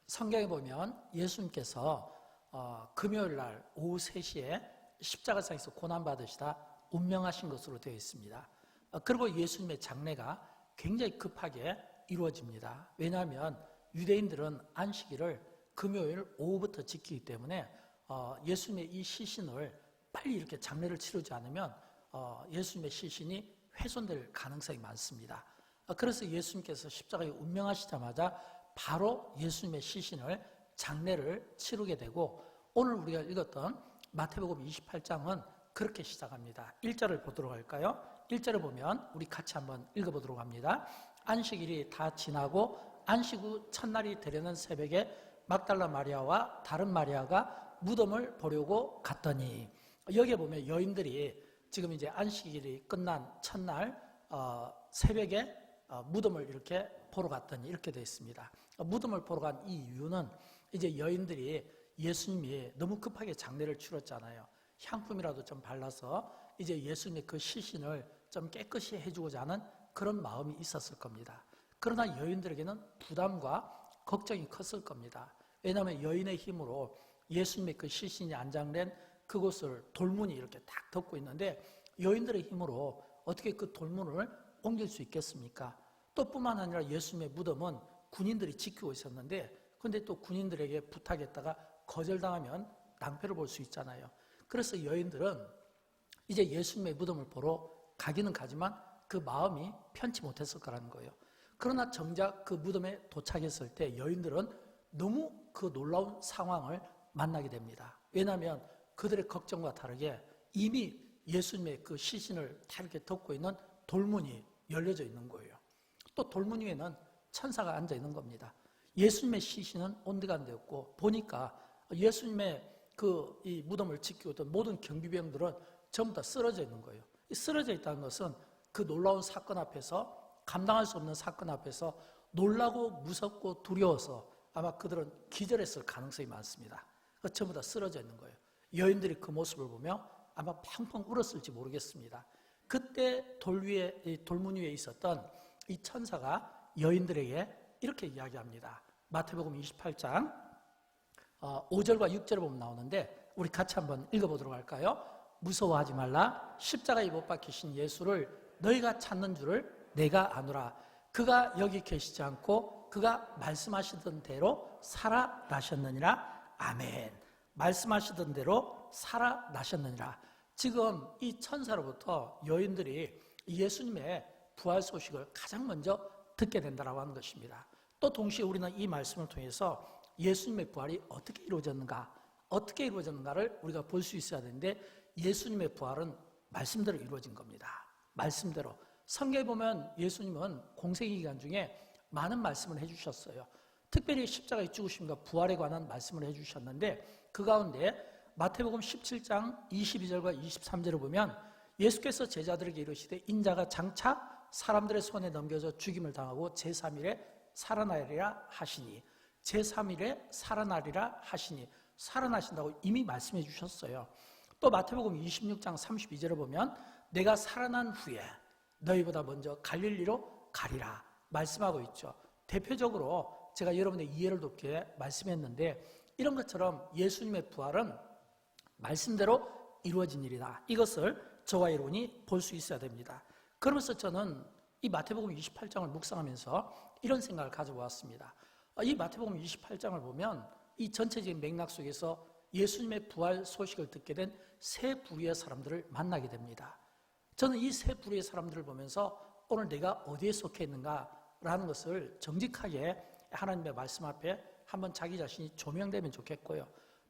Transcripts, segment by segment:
성경에 보면 예수님께서 금요일 날 오후 3시에 십자가상에서 고난받으시다 운명하신 것으로 되어 있습니다. 그리고 예수님의 장례가 굉장히 급하게 이루어집니다. 왜냐하면 유대인들은 안식일을 금요일 오후부터 지키기 때문에 예수님의 이 시신을 빨리 이렇게 장례를 치르지 않으면 예수님의 시신이 훼손될 가능성이 많습니다. 그래서 예수님께서 십자가에 운명하시자마자 바로 예수님의 시신을 장례를 치르게 되고, 오늘 우리가 읽었던 마태복음 28장은 그렇게 시작합니다. 1절을 보도록 할까요? 1절을 보면 우리 같이 한번 읽어보도록 합니다. 안식일이 다 지나고 안식 후 첫날이 되려는 새벽에 막달라 마리아와 다른 마리아가 무덤을 보려고 갔더니, 여기에 보면 여인들이 지금 이제 안식일이 끝난 첫날 새벽에 무덤을 이렇게 보러 갔더니 이렇게 되어 있습니다. 무덤을 보러 간 이 이유는 이제 여인들이 예수님이 너무 급하게 장례를 치렀잖아요. 향품이라도 좀 발라서 이제 예수님의 그 시신을 좀 깨끗이 해주고자 하는 그런 마음이 있었을 겁니다. 그러나 여인들에게는 부담과 걱정이 컸을 겁니다. 왜냐하면 여인의 힘으로 예수님의 그 시신이 안장된 그곳을 돌문이 이렇게 딱 덮고 있는데, 여인들의 힘으로 어떻게 그 돌문을 옮길 수 있겠습니까? 또 뿐만 아니라 예수님의 무덤은 군인들이 지키고 있었는데, 근데 또 군인들에게 부탁했다가 거절당하면 낭패를 볼 수 있잖아요. 그래서 여인들은 이제 예수님의 무덤을 보러 가기는 가지만 그 마음이 편치 못했을 거라는 거예요. 그러나 정작 그 무덤에 도착했을 때 여인들은 너무 그 놀라운 상황을 만나게 됩니다. 왜냐하면 그들의 걱정과 다르게 이미 예수님의 그 시신을 다 이렇게 덮고 있는 돌문이 열려져 있는 거예요. 또 돌문 위에는 천사가 앉아 있는 겁니다. 예수님의 시신은 온데간데였고, 보니까 예수님의 이 무덤을 지키고 있던 모든 경비병들은 전부 다 쓰러져 있는 거예요. 이 쓰러져 있다는 것은 그 놀라운 사건 앞에서, 감당할 수 없는 사건 앞에서 놀라고 무섭고 두려워서 아마 그들은 기절했을 가능성이 많습니다. 전부 다 쓰러져 있는 거예요. 여인들이 그 모습을 보며 아마 펑펑 울었을지 모르겠습니다. 그때 돌문 위에 있었던 이 천사가 여인들에게 이렇게 이야기합니다. 마태복음 28장 5절과 6절을 보면 나오는데 우리 같이 한번 읽어보도록 할까요? 무서워하지 말라. 십자가에 못 박히신 예수를 너희가 찾는 줄을 내가 아노라. 그가 여기 계시지 않고 그가 말씀하시던 대로 살아나셨느니라. 아멘. 말씀하시던 대로 살아나셨느니라. 지금 이 천사로부터 여인들이 예수님의 부활 소식을 가장 먼저 듣게 된다고 하는 것입니다. 또 동시에 우리는 이 말씀을 통해서 예수님의 부활이 어떻게 이루어졌는가를 우리가 볼 수 있어야 되는데, 예수님의 부활은 말씀대로 이루어진 겁니다. 말씀대로. 성경에 보면 예수님은 공생의 기간 중에 많은 말씀을 해주셨어요. 특별히 십자가의 죽으심과 부활에 관한 말씀을 해주셨는데, 그 가운데 마태복음 17장 22절과 23절을 보면 예수께서 제자들에게 이르시되 인자가 장차 사람들의 손에 넘겨져 죽임을 당하고 제3일에 살아나리라 하시니, 제3일에 살아나리라 하시니, 살아나신다고 이미 말씀해 주셨어요. 또 마태복음 26장 32절을 보면 내가 살아난 후에 너희보다 먼저 갈릴리로 가리라 말씀하고 있죠. 대표적으로 제가 여러분의 이해를 돕게 말씀했는데, 이런 것처럼 예수님의 부활은 말씀대로 이루어진 일이다. 이것을 저와 여러분이 볼 수 있어야 됩니다. 그러면서 저는 이 마태복음 28장을 묵상하면서 이런 생각을 가져보았습니다. 이 마태복음 28장을 보면 이 전체적인 맥락 속에서 예수님의 부활 소식을 듣게 된 세 부류의 사람들을 만나게 됩니다. 저는 이 세 부류의 사람들을 보면서 오늘 내가 어디에 속해 있는가라는 것을 정직하게 하나님의 말씀 앞에 한번 자기 자신이 조명되면 좋겠고요.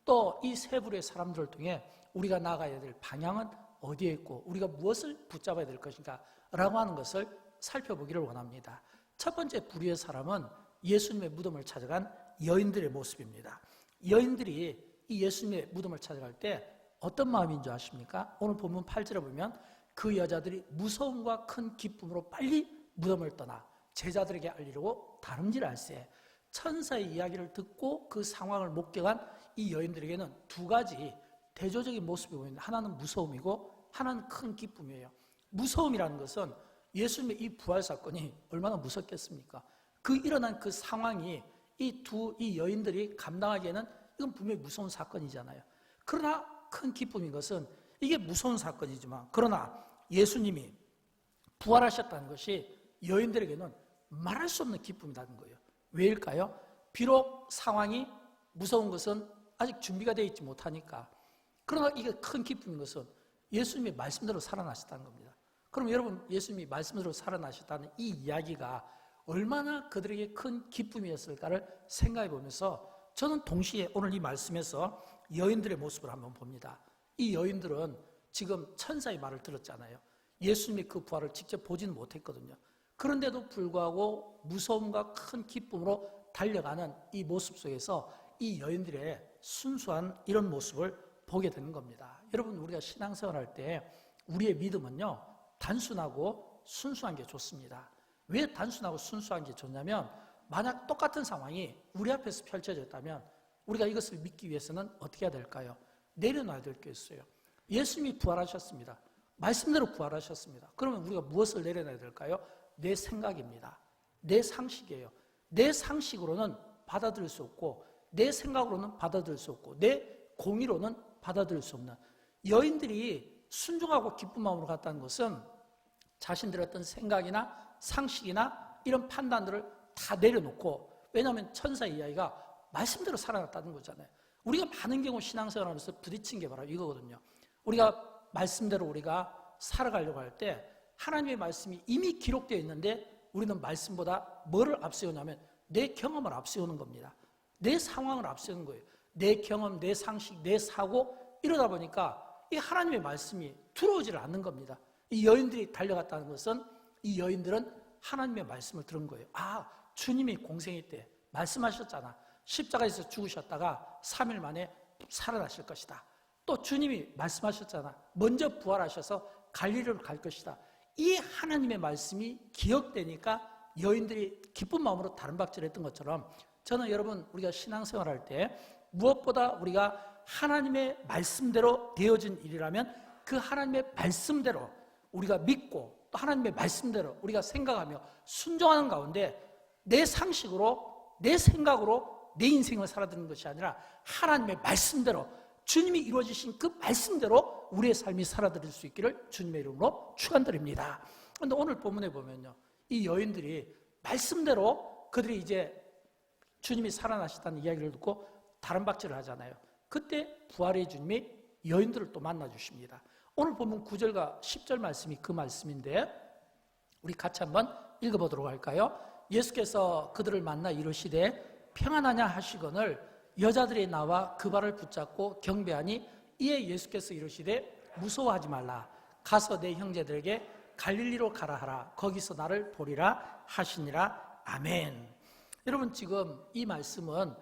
또 이 세 부류의 사람들을 통해 우리가 나아가야 될 방향은 어디에 있고 우리가 무엇을 붙잡아야 될 것인가 라고 하는 것을 살펴보기를 원합니다. 첫 번째 부류의 사람은 예수님의 무덤을 찾아간 여인들의 모습입니다. 여인들이 이 예수님의 무덤을 찾아갈 때 어떤 마음인 줄 아십니까? 오늘 본문 8절에 보면 그 여자들이 무서움과 큰 기쁨으로 빨리 무덤을 떠나 제자들에게 알리려고 다름질할세. 천사의 이야기를 듣고 그 상황을 목격한 이 여인들에게는 두 가지 대조적인 모습이 보이는데, 하나는 무서움이고 하나는 큰 기쁨이에요. 무서움이라는 것은 예수님의 이 부활 사건이 얼마나 무섭겠습니까? 그 일어난 그 상황이 이 여인들이 감당하기에는 이건 분명히 무서운 사건이잖아요. 그러나 큰 기쁨인 것은 이게 무서운 사건이지만, 그러나 예수님이 부활하셨다는 것이 여인들에게는 말할 수 없는 기쁨이라는 거예요. 왜일까요? 비록 상황이 무서운 것은 아직 준비가 되어 있지 못하니까. 그러나 이게 큰 기쁨인 것은 예수님이 말씀대로 살아나셨다는 겁니다. 그럼 여러분, 예수님이 말씀대로 살아나셨다는 이 이야기가 얼마나 그들에게 큰 기쁨이었을까를 생각해 보면서 저는 동시에 오늘 이 말씀에서 여인들의 모습을 한번 봅니다. 이 여인들은 지금 천사의 말을 들었잖아요. 예수님이 그 부활을 직접 보지는 못했거든요. 그런데도 불구하고 무서움과 큰 기쁨으로 달려가는 이 모습 속에서 이 여인들의 순수한 이런 모습을 보게 되는 겁니다. 여러분, 우리가 신앙생활할 때 우리의 믿음은요, 단순하고 순수한 게 좋습니다. 왜 단순하고 순수한 게 좋냐면, 만약 똑같은 상황이 우리 앞에서 펼쳐졌다면 우리가 이것을 믿기 위해서는 어떻게 해야 될까요? 내려놔야 될 게 있어요. 예수님이 부활하셨습니다. 말씀대로 부활하셨습니다. 그러면 우리가 무엇을 내려놔야 될까요? 내 생각입니다. 내 상식이에요. 내 상식으로는 받아들일 수 없고, 내 생각으로는 받아들일 수 없고, 내 공의로는 받아들일 수 없는, 여인들이 순종하고 기쁜 마음으로 갔다는 것은 자신들의 어떤 생각이나 상식이나 이런 판단들을 다 내려놓고, 왜냐하면 천사의 이야기가 말씀대로 살아났다는 거잖아요. 우리가 많은 경우 신앙생활하면서 부딪힌 게 바로 이거거든요. 우리가 말씀대로 우리가 살아가려고 할 때 하나님의 말씀이 이미 기록되어 있는데 우리는 말씀보다 뭐를 앞세우냐면 내 경험을 앞세우는 겁니다. 내 상황을 앞세우는 거예요. 내 경험, 내 상식, 내 사고, 이러다 보니까 이 하나님의 말씀이 들어오지를 않는 겁니다. 이 여인들이 달려갔다는 것은 이 여인들은 하나님의 말씀을 들은 거예요. 아, 주님이 공생애 때 말씀하셨잖아. 십자가에서 죽으셨다가 3일 만에 살아나실 것이다. 또 주님이 말씀하셨잖아. 먼저 부활하셔서 갈릴리로 갈 것이다. 이 하나님의 말씀이 기억되니까 여인들이 기쁜 마음으로 다른 박질했던 것처럼, 저는 여러분, 우리가 신앙생활할 때 무엇보다 우리가 하나님의 말씀대로 되어진 일이라면 그 하나님의 말씀대로 우리가 믿고 또 하나님의 말씀대로 우리가 생각하며 순종하는 가운데 내 상식으로, 내 생각으로 내 인생을 살아드는 것이 아니라 하나님의 말씀대로, 주님이 이루어지신 그 말씀대로 우리의 삶이 살아드릴 수 있기를 주님의 이름으로 축원드립니다. 그런데 오늘 본문에 보면요, 이 여인들이 말씀대로 그들이 이제 주님이 살아나셨다는 이야기를 듣고 다른 박질을 하잖아요. 그때 부활의 주님이 여인들을 또 만나주십니다. 오늘 본문 9절과 10절 말씀이 그 말씀인데 우리 같이 한번 읽어보도록 할까요? 예수께서 그들을 만나 이르시되 평안하냐 하시거늘 여자들이 나와 그 발을 붙잡고 경배하니 이에 예수께서 이르시되 무서워하지 말라. 가서 내 형제들에게 갈릴리로 가라 하라. 거기서 나를 보리라 하시니라. 아멘. 여러분, 지금 이 말씀은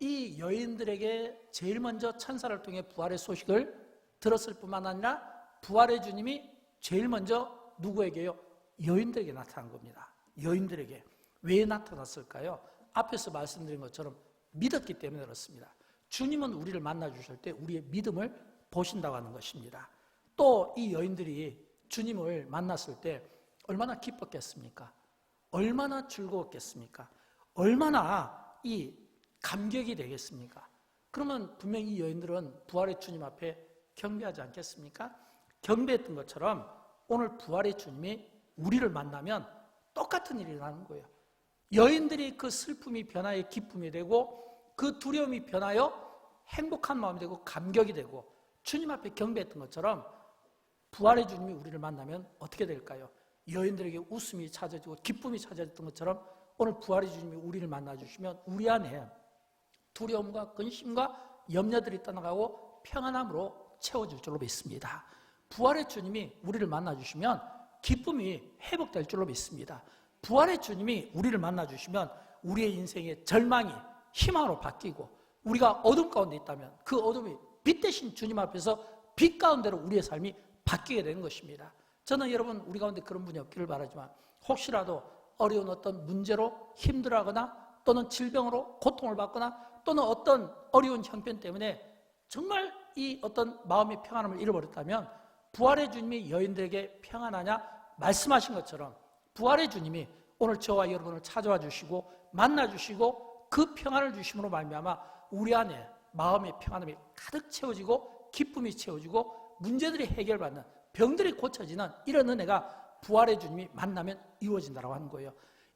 이 여인들에게 제일 먼저 천사를 통해 부활의 소식을 들었을 뿐만 아니라 부활의 주님이 제일 먼저 누구에게요? 여인들에게 나타난 겁니다. 여인들에게. 왜 나타났을까요? 앞에서 말씀드린 것처럼 믿었기 때문에 그렇습니다. 주님은 우리를 만나주실 때 우리의 믿음을 보신다고 하는 것입니다. 또 이 여인들이 주님을 만났을 때 얼마나 기뻤겠습니까? 얼마나 즐거웠겠습니까? 얼마나 이 감격이 되겠습니까? 그러면 분명히 이 여인들은 부활의 주님 앞에 경배하지 않겠습니까? 경배했던 것처럼 오늘 부활의 주님이 우리를 만나면 똑같은 일이 일어나는 거예요. 여인들이 그 슬픔이 변화의 기쁨이 되고 그 두려움이 변하여 행복한 마음이 되고 감격이 되고 주님 앞에 경배했던 것처럼 부활의 주님이 우리를 만나면 어떻게 될까요? 여인들에게 웃음이 찾아지고 기쁨이 찾아졌던 것처럼 오늘 부활의 주님이 우리를 만나주시면 우리 안에 두려움과 근심과 염려들이 떠나가고 평안함으로 채워질 줄로 믿습니다. 부활의 주님이 우리를 만나주시면 기쁨이 회복될 줄로 믿습니다. 부활의 주님이 우리를 만나주시면 우리의 인생의 절망이 희망으로 바뀌고 우리가 어둠 가운데 있다면 그 어둠이 빛 대신 주님 앞에서 빛 가운데로 우리의 삶이 바뀌게 되는 것입니다. 저는 여러분 우리 가운데 그런 분이 없기를 바라지만 혹시라도 어려운 어떤 문제로 힘들어하거나 또는 질병으로 고통을 받거나 또는 어떤 어려운 형편 때문에 정말 이 어떤 마음의 평안함을 잃어버렸다면 부활의 주님이 여인들에게 평안하냐 말씀하신 것처럼 부활의 주님이 오늘 저와 여러분을 찾아와 주시고 만나 주시고 그 평안을 주심으로 말미암아 우리 안에 마음의 평안함이 가득 채워지고 기쁨이 채워지고 문제들이 해결받는, 병들이 고쳐지는 이런 은혜가 부활의 주님이 만나면 이루어진다고 하는 거예요.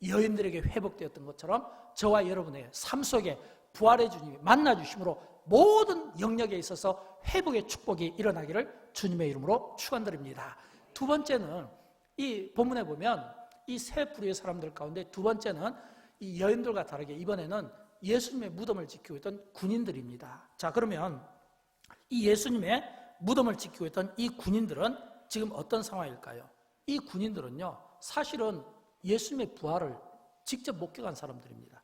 여인들에게 회복되었던 것처럼 저와 여러분의 삶 속에 부활의 주님이 만나주심으로 모든 영역에 있어서 회복의 축복이 일어나기를 주님의 이름으로 축원드립니다. 두 번째는 이 본문에 보면 이 세 부류의 사람들 가운데 두 번째는 이 여인들과 다르게 이번에는 예수님의 무덤을 지키고 있던 군인들입니다. 자, 그러면 이 예수님의 무덤을 지키고 있던 이 군인들은 지금 어떤 상황일까요? 이 군인들은요, 사실은 예수님의 부활을 직접 목격한 사람들입니다.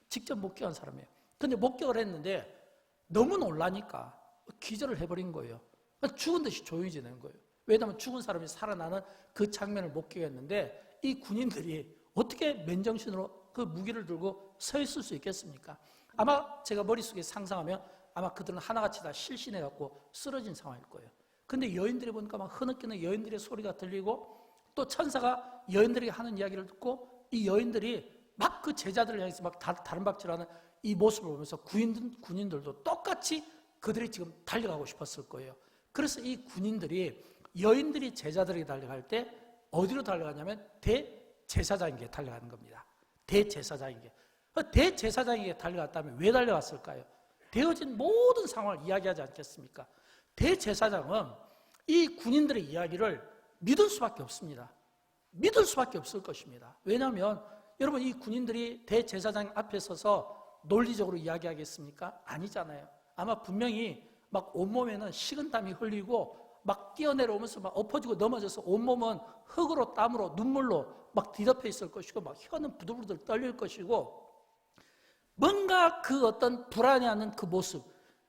직접 목격한 사람이에요. 근데 목격을 했는데 너무 놀라니까 기절을 해버린 거예요. 죽은 듯이 조용히 지내는 거예요. 왜냐하면 죽은 사람이 살아나는 그 장면을 목격했는데 이 군인들이 어떻게 맨정신으로 그 무기를 들고 서 있을 수 있겠습니까? 아마 제가 머릿속에 상상하면 아마 그들은 하나같이 다 실신해갖고 쓰러진 상황일 거예요. 근데 여인들이 보니까 막 흐느끼는 여인들의 소리가 들리고 또 천사가 여인들에게 하는 이야기를 듣고 이 여인들이 막 그 제자들을 향해서 막 다른 박질하는 이 모습을 보면서 군인들도 똑같이 그들이 지금 달려가고 싶었을 거예요. 그래서 이 군인들이 여인들이 제자들에게 달려갈 때 어디로 달려가냐면 대제사장에게 달려가는 겁니다. 대제사장에게. 대제사장에게 달려갔다면 왜 달려갔을까요? 되어진 모든 상황을 이야기하지 않겠습니까? 대제사장은 이 군인들의 이야기를 믿을 수밖에 없습니다. 믿을 수밖에 없을 것입니다. 왜냐하면 여러분, 이 군인들이 대제사장 앞에 서서 논리적으로 이야기하겠습니까? 아니잖아요. 아마 분명히 막 온몸에는 식은땀이 흘리고 막 뛰어내려오면서 막 엎어지고 넘어져서 온몸은 흙으로 땀으로 눈물로 막 뒤덮여 있을 것이고 막 혀는 부들부들 떨릴 것이고 뭔가 그 어떤 불안해하는 그 모습,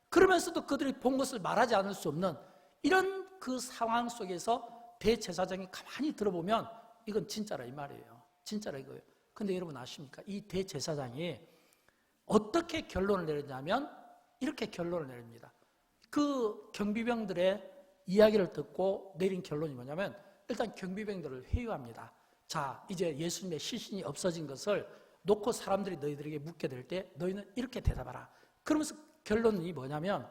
그러면서도 그들이 본 것을 말하지 않을 수 없는 이런 그 상황 속에서 대제사장이 가만히 들어보면 이건 진짜라 이 말이에요. 진짜라 이거예요. 근데 여러분 아십니까? 이 대제사장이 어떻게 결론을 내렸냐면 이렇게 결론을 내립니다. 그 경비병들의 이야기를 듣고 내린 결론이 뭐냐면 일단 경비병들을 회유합니다. 자, 이제 예수님의 시신이 없어진 것을 놓고 사람들이 너희들에게 묻게 될 때 너희는 이렇게 대답하라. 그러면서 결론이 뭐냐면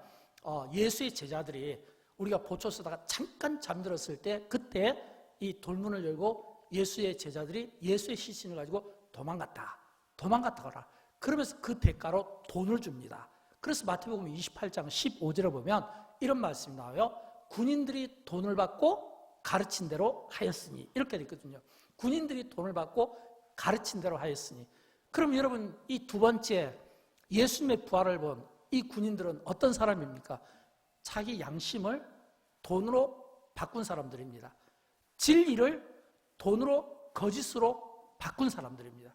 예수의 제자들이 우리가 보초 쓰다가 잠깐 잠들었을 때 그때 이 돌문을 열고 예수의 제자들이 예수의 시신을 가지고 도망갔다 가라. 그러면서 그 대가로 돈을 줍니다. 그래서 마태복음 28장 15절에 보면 이런 말씀이 나와요. 군인들이 돈을 받고 가르친 대로 하였으니, 이렇게 되어 있거든요. 군인들이 돈을 받고 가르친 대로 하였으니. 그럼 여러분, 이 두 번째 예수님의 부활을 본 이 군인들은 어떤 사람입니까? 자기 양심을 돈으로 바꾼 사람들입니다. 진리를 돈으로, 거짓으로 바꾼 사람들입니다.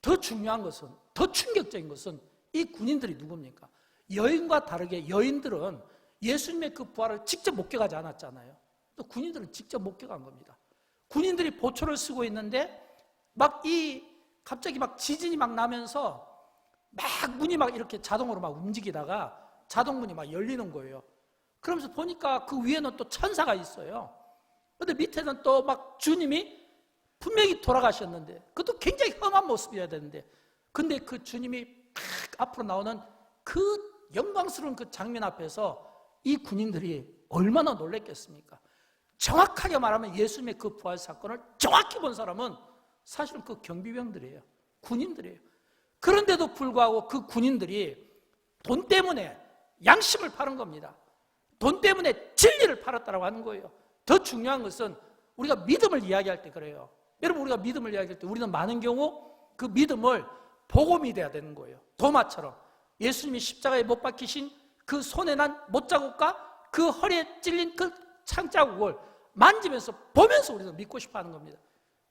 더 중요한 것은, 더 충격적인 것은 이 군인들이 누굽니까? 여인과 다르게 여인들은 예수님의 그 부활을 직접 목격하지 않았잖아요. 또 군인들은 직접 목격한 겁니다. 군인들이 보초를 쓰고 있는데 갑자기 막 지진이 막 나면서 막 문이 막 이렇게 자동으로 막 움직이다가 자동문이 막 열리는 거예요. 그러면서 보니까 그 위에는 또 천사가 있어요. 근데 밑에는 또 막 주님이 분명히 돌아가셨는데 그것도 굉장히 험한 모습이어야 되는데 근데 그 주님이 딱 앞으로 나오는 그 영광스러운 그 장면 앞에서 이 군인들이 얼마나 놀랬겠습니까? 정확하게 말하면 예수님의 그 부활 사건을 정확히 본 사람은 사실은 그 경비병들이에요. 군인들이에요. 그런데도 불구하고 그 군인들이 돈 때문에 양심을 파는 겁니다. 돈 때문에 진리를 팔았다고 하는 거예요. 더 중요한 것은 우리가 믿음을 이야기할 때 그래요. 여러분, 우리가 믿음을 이야기할 때 우리는 많은 경우 그 믿음을 복음이 돼야 되는 거예요. 도마처럼 예수님이 십자가에 못 박히신 그 손에 난 못자국과 그 허리에 찔린 그 창자국을 만지면서 보면서 우리는 믿고 싶어 하는 겁니다.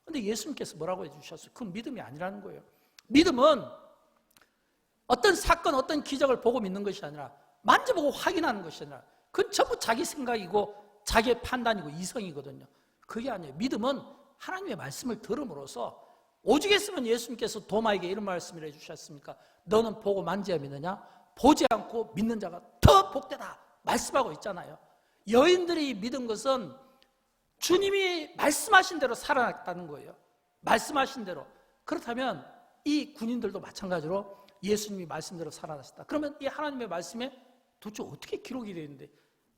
그런데 예수님께서 뭐라고 해주셨어요? 그건 믿음이 아니라는 거예요. 믿음은 어떤 사건, 어떤 기적을 보고 믿는 것이 아니라 만져보고 확인하는 것이 아니라 그건 전부 자기 생각이고 자기의 판단이고 이성이거든요. 그게 아니에요. 믿음은 하나님의 말씀을 들음으로써 오죽했으면 예수님께서 도마에게 이런 말씀을 해주셨습니까? 너는 보고 만져야 믿느냐? 보지 않고 믿는 자가 더 복되다 말씀하고 있잖아요. 여인들이 믿은 것은 주님이 말씀하신 대로 살아났다는 거예요. 말씀하신 대로. 그렇다면 이 군인들도 마찬가지로 예수님이 말씀대로 살아나셨다. 그러면 이 하나님의 말씀에 도대체 어떻게 기록이 되어 있는데,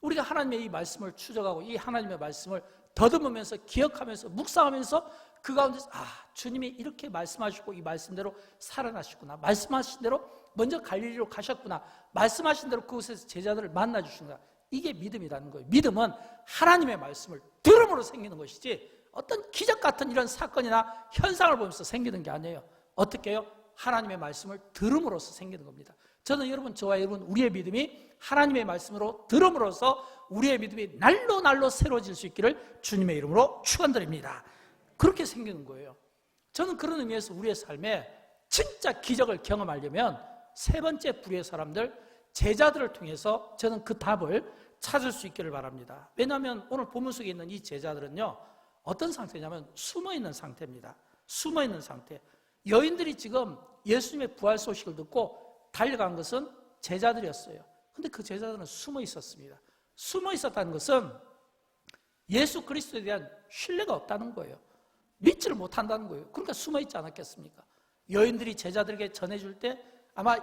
우리가 하나님의 이 말씀을 추적하고 이 하나님의 말씀을 더듬으면서 기억하면서 묵상하면서 그 가운데서 주님이 이렇게 말씀하시고 이 말씀대로 살아나시구나, 말씀하신 대로 먼저 갈릴리로 가셨구나, 말씀하신 대로 그곳에서 제자들을 만나 주신다. 이게 믿음이라는 거예요. 믿음은 하나님의 말씀을 들음으로 생기는 것이지 어떤 기적 같은 이런 사건이나 현상을 보면서 생기는 게 아니에요. 어떻게 해요? 하나님의 말씀을 들음으로써 생기는 겁니다. 저는 여러분, 저와 여러분, 우리의 믿음이 하나님의 말씀으로 들음으로써 우리의 믿음이 날로 날로 새로워질 수 있기를 주님의 이름으로 축원드립니다. 그렇게 생기는 거예요. 저는 그런 의미에서 우리의 삶에 진짜 기적을 경험하려면 세 번째 부류의 사람들, 제자들을 통해서 저는 그 답을 찾을 수 있기를 바랍니다. 왜냐하면 오늘 본문 속에 있는 이 제자들은요, 어떤 상태냐면 숨어있는 상태입니다. 숨어있는 상태. 여인들이 지금 예수님의 부활 소식을 듣고 달려간 것은 제자들이었어요. 근데 그 제자들은 숨어 있었습니다. 숨어 있었다는 것은 예수 그리스도에 대한 신뢰가 없다는 거예요. 믿지를 못한다는 거예요. 그러니까 숨어 있지 않았겠습니까? 여인들이 제자들에게 전해줄 때 아마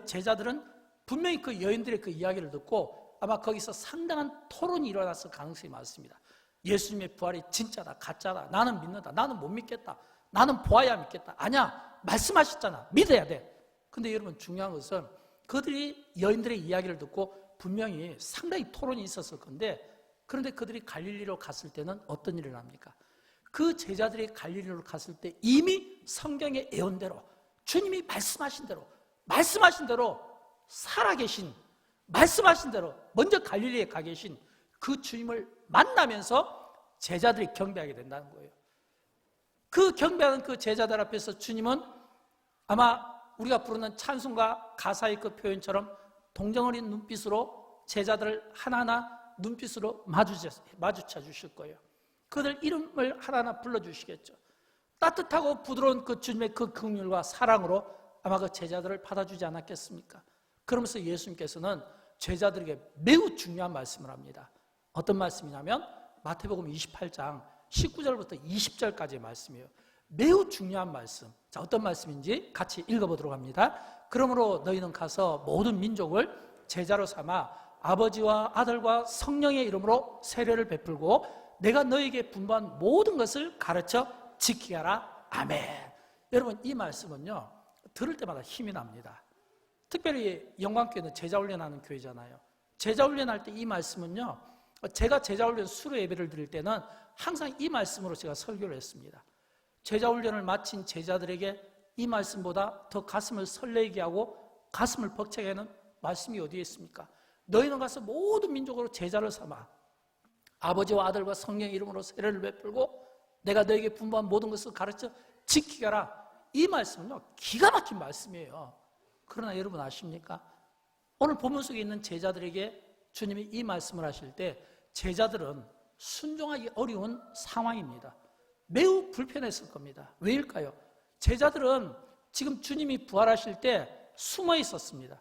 제자들은 분명히 그 여인들의 그 이야기를 듣고 아마 거기서 상당한 토론이 일어났을 가능성이 많습니다. 예수님의 부활이 진짜다, 가짜다, 나는 믿는다, 나는 못 믿겠다, 나는 보아야 믿겠다. 아니야, 말씀하셨잖아, 믿어야 돼. 근데 여러분, 중요한 것은 그들이 여인들의 이야기를 듣고 분명히 상당히 토론이 있었을 건데, 그런데 그들이 갈릴리로 갔을 때는 어떤 일이 납니까? 그 제자들이 갈릴리로 갔을 때 이미 성경의 예언대로 주님이 말씀하신 대로 살아계신, 말씀하신 대로 먼저 갈릴리에 가 계신 그 주님을 만나면서 제자들이 경배하게 된다는 거예요. 그 경배하는 그 제자들 앞에서 주님은 아마 우리가 부르는 찬송가 가사의 그 표현처럼 동정 어린 눈빛으로 제자들을 하나하나 눈빛으로 마주쳐 주실 거예요. 그들 이름을 하나하나 불러주시겠죠. 따뜻하고 부드러운 그 주님의 그 긍휼과 사랑으로 아마 그 제자들을 받아주지 않았겠습니까? 그러면서 예수님께서는 제자들에게 매우 중요한 말씀을 합니다. 어떤 말씀이냐면 마태복음 28장 19절부터 20절까지의 말씀이에요. 매우 중요한 말씀. 자, 어떤 말씀인지 같이 읽어보도록 합니다. 그러므로 너희는 가서 모든 민족을 제자로 삼아 아버지와 아들과 성령의 이름으로 세례를 베풀고 내가 너희에게 분부한 모든 것을 가르쳐 지키게 하라. 아멘. 여러분, 이 말씀은요, 들을 때마다 힘이 납니다. 특별히 영광교회는 제자훈련하는 교회잖아요. 제자훈련할 때 이 말씀은요, 제가 제자훈련 수료 예배를 드릴 때는 항상 이 말씀으로 제가 설교를 했습니다. 제자훈련을 마친 제자들에게 이 말씀보다 더 가슴을 설레게 하고 가슴을 벅차게 하는 말씀이 어디에 있습니까? 너희는 가서 모든 민족으로 제자를 삼아 아버지와 아들과 성령의 이름으로 세례를 베풀고 내가 너에게 분부한 모든 것을 가르쳐 지키게 하라. 이 말씀은요, 기가 막힌 말씀이에요. 그러나 여러분 아십니까? 오늘 본문 속에 있는 제자들에게 주님이 이 말씀을 하실 때 제자들은 순종하기 어려운 상황입니다. 매우 불편했을 겁니다. 왜일까요? 제자들은 지금 주님이 부활하실 때 숨어 있었습니다.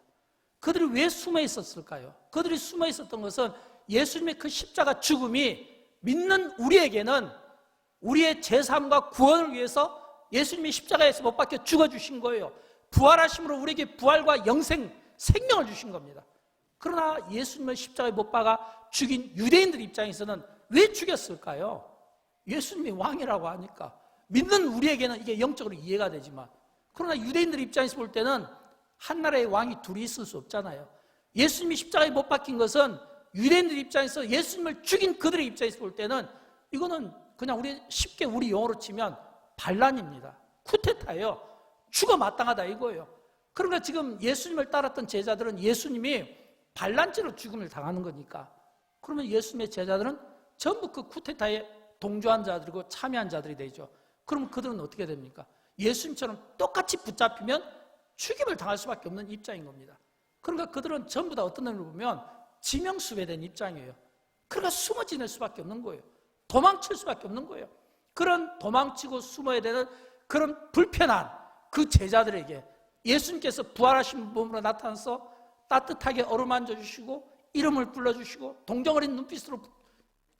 그들이 왜 숨어 있었을까요? 그들이 숨어 있었던 것은 예수님의 그 십자가 죽음이 믿는 우리에게는 우리의 제3과 구원을 위해서 예수님이 십자가에서 못 박혀 죽어주신 거예요. 부활하심으로 우리에게 부활과 영생, 생명을 주신 겁니다. 그러나 예수님을 십자가에 못 박아 죽인 유대인들 입장에서는 왜 죽였을까요? 예수님이 왕이라고 하니까. 믿는 우리에게는 이게 영적으로 이해가 되지만, 그러나 유대인들 입장에서 볼 때는 한 나라의 왕이 둘이 있을 수 없잖아요. 예수님이 십자가에 못 박힌 것은 유대인들 입장에서 예수님을 죽인 그들의 입장에서 볼 때는 이거는 그냥 쉽게 우리 용어로 치면 반란입니다. 쿠데타예요. 죽어 마땅하다 이거예요. 그러니까 지금 예수님을 따랐던 제자들은 예수님이 반란죄로 죽음을 당하는 거니까, 그러면 예수님의 제자들은 전부 그 쿠데타에 동조한 자들이고 참여한 자들이 되죠. 그러면 그들은 어떻게 됩니까? 예수님처럼 똑같이 붙잡히면 죽임을 당할 수밖에 없는 입장인 겁니다. 그러니까 그들은 전부 다 어떤 의미로 보면 지명수배된 입장이에요. 그러니까 숨어 지낼 수밖에 없는 거예요. 도망칠 수밖에 없는 거예요. 그런 도망치고 숨어야 되는 그런 불편한 그 제자들에게 예수님께서 부활하신 몸으로 나타나서 따뜻하게 어루만져 주시고 이름을 불러주시고 동정 어린 눈빛으로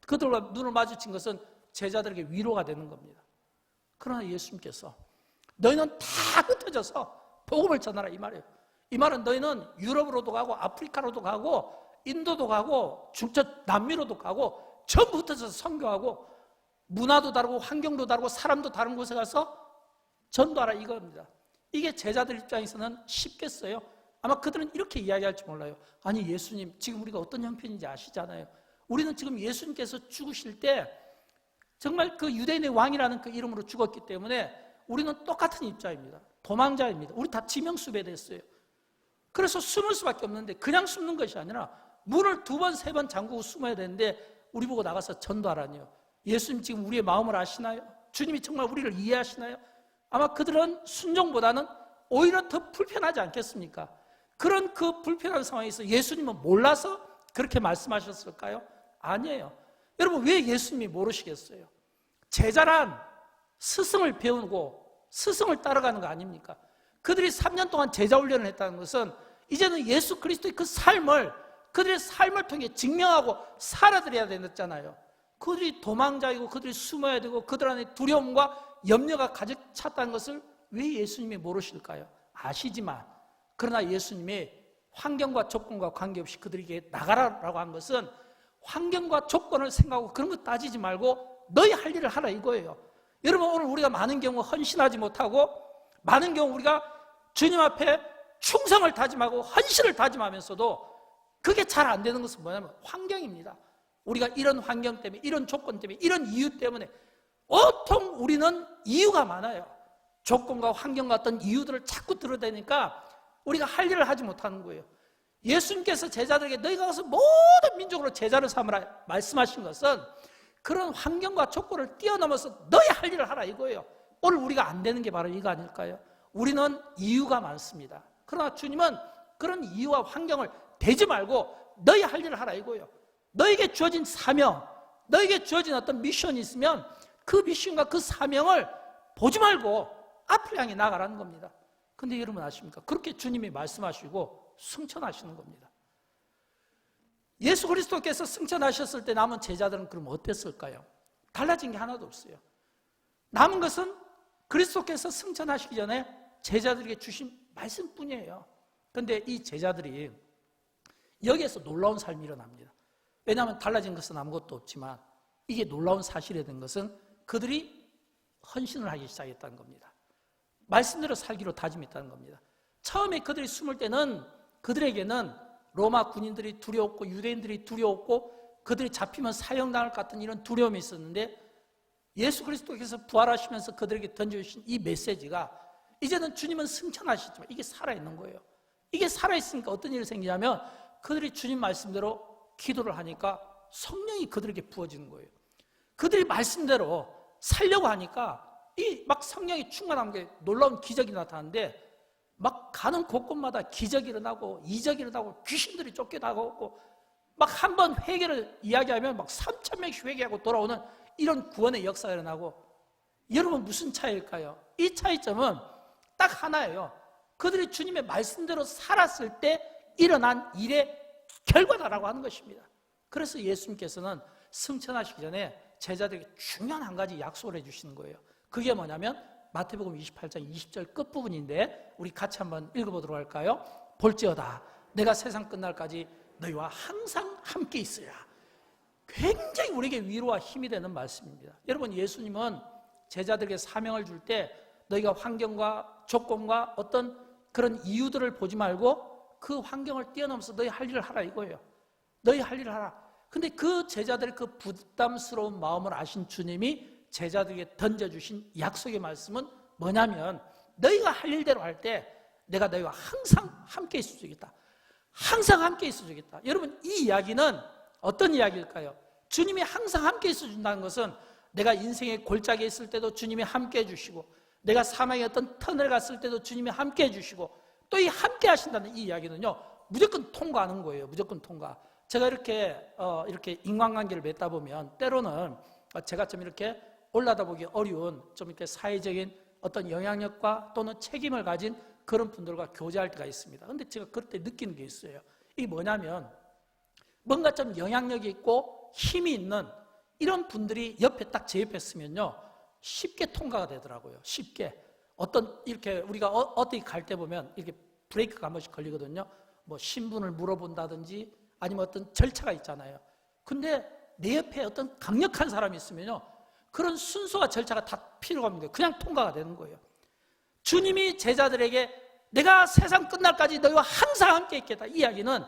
그들과 눈을 마주친 것은 제자들에게 위로가 되는 겁니다. 그러나 예수님께서 너희는 다 흩어져서 복음을 전하라 이 말이에요. 이 말은 너희는 유럽으로도 가고 아프리카로도 가고 인도도 가고 남미로도 가고 전부 흩어져서 선교하고 문화도 다르고 환경도 다르고 사람도 다른 곳에 가서 전도하라 이겁니다. 이게 제자들 입장에서는 쉽겠어요? 아마 그들은 이렇게 이야기할지 몰라요. 아니 예수님 지금 우리가 어떤 형편인지 아시잖아요. 우리는 지금 예수님께서 죽으실 때 정말 그 유대인의 왕이라는 그 이름으로 죽었기 때문에 우리는 똑같은 입장입니다. 도망자입니다. 우리 다 지명수배됐어요. 그래서 숨을 수밖에 없는데 그냥 숨는 것이 아니라 문을 2번, 3번 잠그고 숨어야 되는데 우리 보고 나가서 전도하라니요. 예수님 지금 우리의 마음을 아시나요? 주님이 정말 우리를 이해하시나요? 아마 그들은 순종보다는 오히려 더 불편하지 않겠습니까? 그런 그 불편한 상황에서 예수님은 몰라서 그렇게 말씀하셨을까요? 아니에요. 여러분 왜 예수님이 모르시겠어요? 제자란 스승을 배우고 스승을 따라가는 거 아닙니까? 그들이 3년 동안 제자 훈련을 했다는 것은 이제는 예수 그리스도의 그 삶을 그들의 삶을 통해 증명하고 살아드려야 되잖아요. 그들이 도망자이고 그들이 숨어야 되고 그들 안에 두려움과 염려가 가득 찼다는 것을 왜 예수님이 모르실까요? 아시지만 그러나 예수님이 환경과 조건과 관계없이 그들에게 나가라라고 한 것은 환경과 조건을 생각하고 그런 거 따지지 말고 너희 할 일을 하라 이거예요. 여러분 오늘 우리가 많은 경우 헌신하지 못하고 많은 경우 우리가 주님 앞에 충성을 다짐하고 헌신을 다짐하면서도 그게 잘 안 되는 것은 뭐냐면 환경입니다. 우리가 이런 환경 때문에 이런 조건 때문에 이런 이유 때문에 온통 우리는 이유가 많아요. 조건과 환경과 어떤 이유들을 자꾸 들어대니까 우리가 할 일을 하지 못하는 거예요. 예수님께서 제자들에게 너희가 가서 모든 민족으로 제자를 삼으라 말씀하신 것은 그런 환경과 조건을 뛰어넘어서 너희 할 일을 하라 이거예요. 오늘 우리가 안 되는 게 바로 이거 아닐까요? 우리는 이유가 많습니다. 그러나 주님은 그런 이유와 환경을 대지 말고 너희 할 일을 하라 이거예요. 너에게 주어진 사명, 너에게 주어진 어떤 미션이 있으면 그 미션과 그 사명을 보지 말고 앞을 향해 나가라는 겁니다. 근데 여러분 아십니까? 그렇게 주님이 말씀하시고 승천하시는 겁니다. 예수 그리스도께서 승천하셨을 때 남은 제자들은 그럼 어땠을까요? 달라진 게 하나도 없어요. 남은 것은 그리스도께서 승천하시기 전에 제자들에게 주신 말씀뿐이에요. 그런데 이 제자들이 여기에서 놀라운 삶이 일어납니다. 왜냐하면 달라진 것은 아무것도 없지만 이게 놀라운 사실이 된 것은 그들이 헌신을 하기 시작했다는 겁니다. 말씀대로 살기로 다짐했다는 겁니다. 처음에 그들이 숨을 때는 그들에게는 로마 군인들이 두려웠고 유대인들이 두려웠고 그들이 잡히면 사형당할 것 같은 이런 두려움이 있었는데 예수 그리스도께서 부활하시면서 그들에게 던져주신 이 메시지가 이제는 주님은 승천하시지만 이게 살아있는 거예요. 이게 살아있으니까 어떤 일이 생기냐면 그들이 주님 말씀대로 기도를 하니까 성령이 그들에게 부어지는 거예요. 그들이 말씀대로 살려고 하니까 이 막 성령이 충만한 게 놀라운 기적이 나타나는데 막 가는 곳곳마다 기적이 일어나고 이적이 일어나고 귀신들이 쫓겨나고 막 한 번 회개를 이야기하면 막 3,000명씩 회개하고 돌아오는 이런 구원의 역사가 일어나고 여러분 무슨 차이일까요? 이 차이점은 딱 하나예요. 그들이 주님의 말씀대로 살았을 때 일어난 일의 결과다라고 하는 것입니다. 그래서 예수님께서는 승천하시기 전에 제자들에게 중요한 한 가지 약속을 해주시는 거예요. 그게 뭐냐면 마태복음 28장 20절 끝부분인데 우리 같이 한번 읽어보도록 할까요? 볼지어다 내가 세상 끝날까지 너희와 항상 함께 있으라. 굉장히 우리에게 위로와 힘이 되는 말씀입니다. 여러분 예수님은 제자들에게 사명을 줄 때 너희가 환경과 조건과 어떤 그런 이유들을 보지 말고 그 환경을 뛰어넘어서 너희 할 일을 하라 이거예요. 너희 할 일을 하라. 근데 그 제자들의 그 부담스러운 마음을 아신 주님이 제자들에게 던져주신 약속의 말씀은 뭐냐면 너희가 할 일대로 할 때 내가 너희와 항상 함께 있어 주겠다. 항상 함께 있어 주겠다. 여러분 이 이야기는 어떤 이야기일까요? 주님이 항상 함께 있어 준다는 것은 내가 인생의 골짜기에 있을 때도 주님이 함께 해주시고 내가 사망의 어떤 터널 갔을 때도 주님이 함께 해주시고 또 이 함께 하신다는 이 이야기는요 무조건 통과하는 거예요. 무조건 통과. 제가 이렇게 인간관계를 맺다 보면 때로는 제가 좀 이렇게 올라다 보기 어려운 좀 이렇게 사회적인 어떤 영향력과 또는 책임을 가진 그런 분들과 교제할 때가 있습니다. 그런데 제가 그때 느끼는 게 있어요. 이게 뭐냐면 뭔가 좀 영향력이 있고 힘이 있는 이런 분들이 옆에 딱 제 옆에 있으면요 쉽게 통과가 되더라고요. 쉽게. 어떤 이렇게 우리가 어디 갈 때 보면 이렇게 브레이크가 한 번씩 걸리거든요. 뭐 신분을 물어본다든지 아니면 어떤 절차가 있잖아요. 근데 내 옆에 어떤 강력한 사람이 있으면요, 그런 순서와 절차가 다 필요가 없는 거예요. 그냥 통과가 되는 거예요. 주님이 제자들에게 내가 세상 끝날까지 너희와 항상 함께 있겠다, 이 이야기는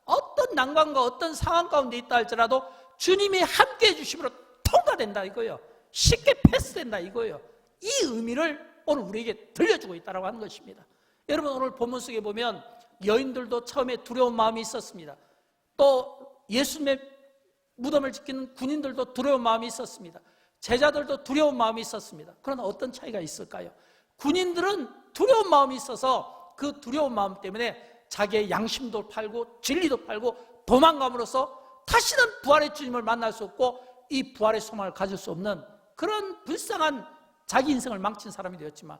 어떤 난관과 어떤 상황 가운데 있다 할지라도 주님이 함께 해주심으로 통과된다 이거예요. 쉽게 패스된다 이거예요. 이 의미를 오늘 우리에게 들려주고 있다고 하는 것입니다. 여러분, 오늘 본문 속에 보면 여인들도 처음에 두려운 마음이 있었습니다. 또 예수님의 무덤을 지키는 군인들도 두려운 마음이 있었습니다. 제자들도 두려운 마음이 있었습니다. 그러나 어떤 차이가 있을까요? 군인들은 두려운 마음이 있어서 그 두려운 마음 때문에 자기의 양심도 팔고 진리도 팔고 도망감으로써 다시는 부활의 주님을 만날 수 없고 이 부활의 소망을 가질 수 없는 그런 불쌍한 자기 인생을 망친 사람이 되었지만,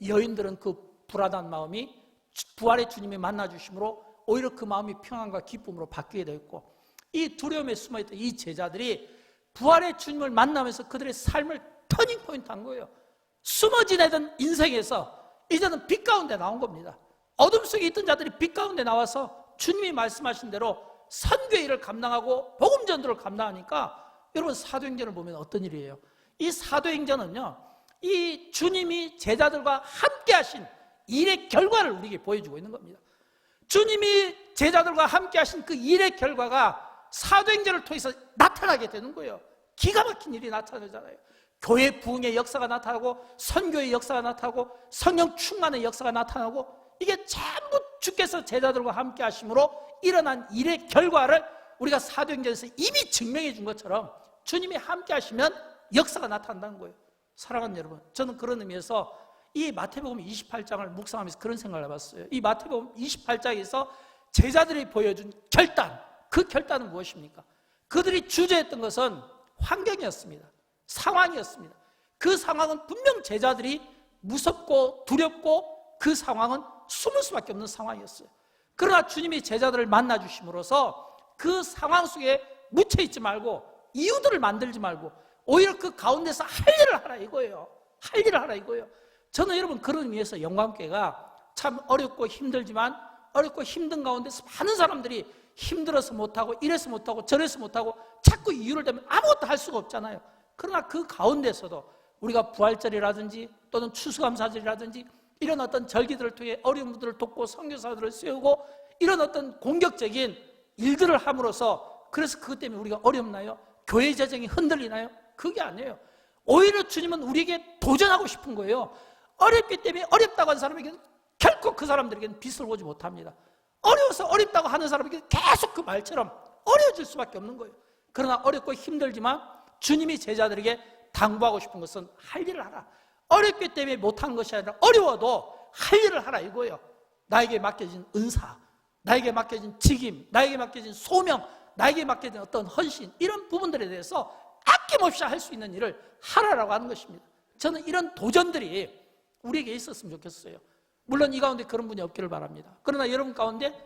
여인들은 그 불안한 마음이 부활의 주님이 만나주심으로 오히려 그 마음이 평안과 기쁨으로 바뀌게 되었고, 이 두려움에 숨어있던 이 제자들이 부활의 주님을 만나면서 그들의 삶을 터닝포인트 한 거예요. 숨어 지내던 인생에서 이제는 빛 가운데 나온 겁니다. 어둠 속에 있던 자들이 빛 가운데 나와서 주님이 말씀하신 대로 선교의 일을 감당하고 복음 전도를 감당하니까, 여러분 사도행전을 보면 어떤 일이에요? 이 사도행전은요, 이 주님이 제자들과 함께 하신 일의 결과를 우리에게 보여주고 있는 겁니다. 주님이 제자들과 함께 하신 그 일의 결과가 사도행전을 통해서 나타나게 되는 거예요. 기가 막힌 일이 나타나잖아요. 교회 부흥의 역사가 나타나고 선교의 역사가 나타나고 성령 충만의 역사가 나타나고, 이게 전부 주께서 제자들과 함께 하심으로 일어난 일의 결과를 우리가 사도행전에서 이미 증명해 준 것처럼 주님이 함께 하시면 역사가 나타난다는 거예요. 사랑하는 여러분, 저는 그런 의미에서 이 마태복음 28장을 묵상하면서 그런 생각을 해봤어요. 이 마태복음 28장에서 제자들이 보여준 결단, 그 결단은 무엇입니까? 그들이 주저했던 것은 환경이었습니다. 상황이었습니다. 그 상황은 분명 제자들이 무섭고 두렵고 그 상황은 숨을 수밖에 없는 상황이었어요. 그러나 주님이 제자들을 만나 주심으로써 그 상황 속에 묻혀 있지 말고 이유들을 만들지 말고 오히려 그 가운데서 할 일을 하라 이거예요. 할 일을 하라 이거예요. 저는 여러분 그런 의미에서 영광교회가 참 어렵고 힘들지만, 어렵고 힘든 가운데서 많은 사람들이 힘들어서 못하고 이래서 못하고 저래서 못하고 자꾸 이유를 대면 아무것도 할 수가 없잖아요. 그러나 그 가운데서도 우리가 부활절이라든지 또는 추수감사절이라든지 이런 어떤 절기들을 통해 어려운 분들을 돕고 선교사들을 세우고 이런 어떤 공격적인 일들을 함으로써, 그래서 그것 때문에 우리가 어렵나요? 교회 재정이 흔들리나요? 그게 아니에요. 오히려 주님은 우리에게 도전하고 싶은 거예요. 어렵기 때문에 어렵다고 하는 사람에게는 결코 그 사람들에게는 빚을 보지 못합니다. 어려워서 어렵다고 하는 사람에게 계속 그 말처럼 어려워질 수밖에 없는 거예요. 그러나 어렵고 힘들지만 주님이 제자들에게 당부하고 싶은 것은 할 일을 하라. 어렵기 때문에 못하는 것이 아니라 어려워도 할 일을 하라 이거예요. 나에게 맡겨진 은사, 나에게 맡겨진 직임, 나에게 맡겨진 소명, 나에게 맡겨진 어떤 헌신, 이런 부분들에 대해서 아낌없이 할 수 있는 일을 하라라고 하는 것입니다. 저는 이런 도전들이 우리에게 있었으면 좋겠어요. 물론 이 가운데 그런 분이 없기를 바랍니다. 그러나 여러분 가운데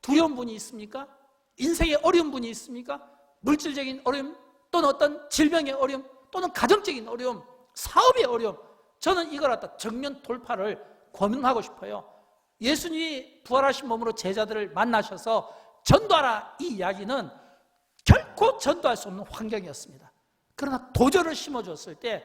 두려운 분이 있습니까? 인생에 어려운 분이 있습니까? 물질적인 어려움, 또는 어떤 질병의 어려움, 또는 가정적인 어려움, 사업의 어려움, 저는 이걸 갖다 정면 돌파를 권하고 싶어요. 예수님이 부활하신 몸으로 제자들을 만나셔서 전도하라, 이 이야기는 결코 전도할 수 없는 환경이었습니다. 그러나 도전을 심어줬을 때,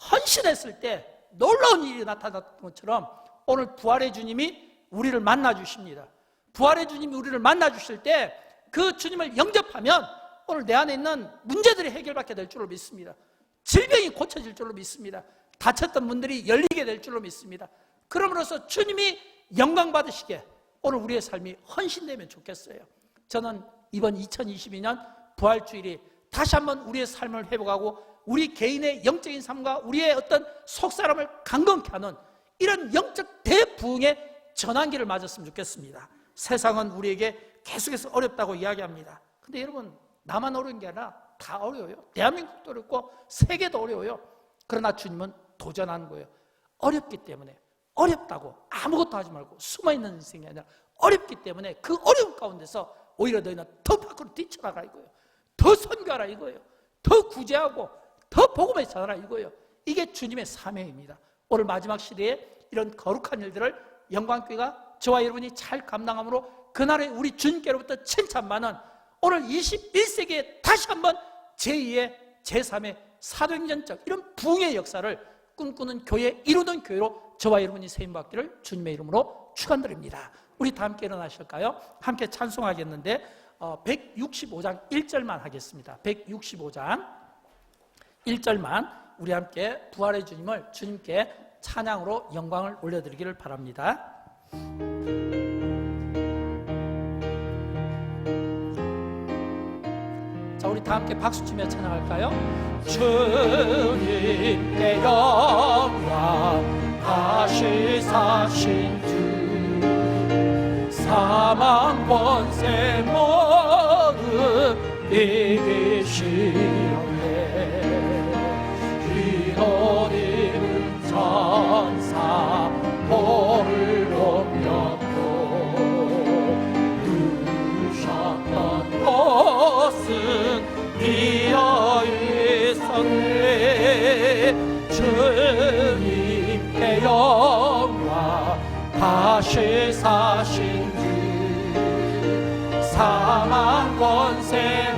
헌신했을 때 놀라운 일이 나타났던 것처럼 오늘 부활의 주님이 우리를 만나 주십니다. 부활의 주님이 우리를 만나 주실 때 그 주님을 영접하면 오늘 내 안에 있는 문제들이 해결받게 될 줄로 믿습니다. 질병이 고쳐질 줄로 믿습니다. 닫혔던 문들이 열리게 될 줄로 믿습니다. 그러므로서 주님이 영광 받으시게 오늘 우리의 삶이 헌신되면 좋겠어요. 저는 이번 2022년 부활주일이 다시 한번 우리의 삶을 회복하고 우리 개인의 영적인 삶과 우리의 어떤 속사람을 강건케 하는 이런 영적 대부흥의 전환기를 맞았으면 좋겠습니다. 세상은 우리에게 계속해서 어렵다고 이야기합니다. 근데 여러분, 나만 어려운 게 아니라 다 어려워요. 대한민국도 어렵고 세계도 어려워요. 그러나 주님은 도전하는 거예요. 어렵기 때문에, 어렵다고 아무것도 하지 말고 숨어있는 인생이 아니라 어렵기 때문에 그 어려운 가운데서 오히려 너희는 더 밖으로 뛰쳐나가 이거예요. 더 선교하라 이거예요. 더 구제하고 더 복음을 전하라 이거예요. 이게 주님의 사명입니다. 오늘 마지막 시대에 이런 거룩한 일들을 영광교회가 저와 여러분이 잘 감당함으로 그날에 우리 주님께로부터 칭찬받는 오늘 21세기에 다시 한번 제2의 제3의 사도행전적 이런 부흥의 역사를 꿈꾸는 교회, 이루는 교회로 저와 여러분이 세임받기를 주님의 이름으로 축원드립니다. 우리 다 함께 일어나실까요? 함께 찬송하겠는데 165장 1절만 하겠습니다. 165장 1절만 우리 함께 부활의 주님을 주님께 찬양으로 영광을 올려드리기를 바랍니다. 자, 우리 다 함께 박수치며 찬양할까요? 주님께 영광, 다시 사신 주, 사망 권세 모두 이기시옵네. 기도리는 천사 볼을 옮겼고 누셨던 곳은 비어있었네. 주님께 영광, 다시 사신 주, 사망 권세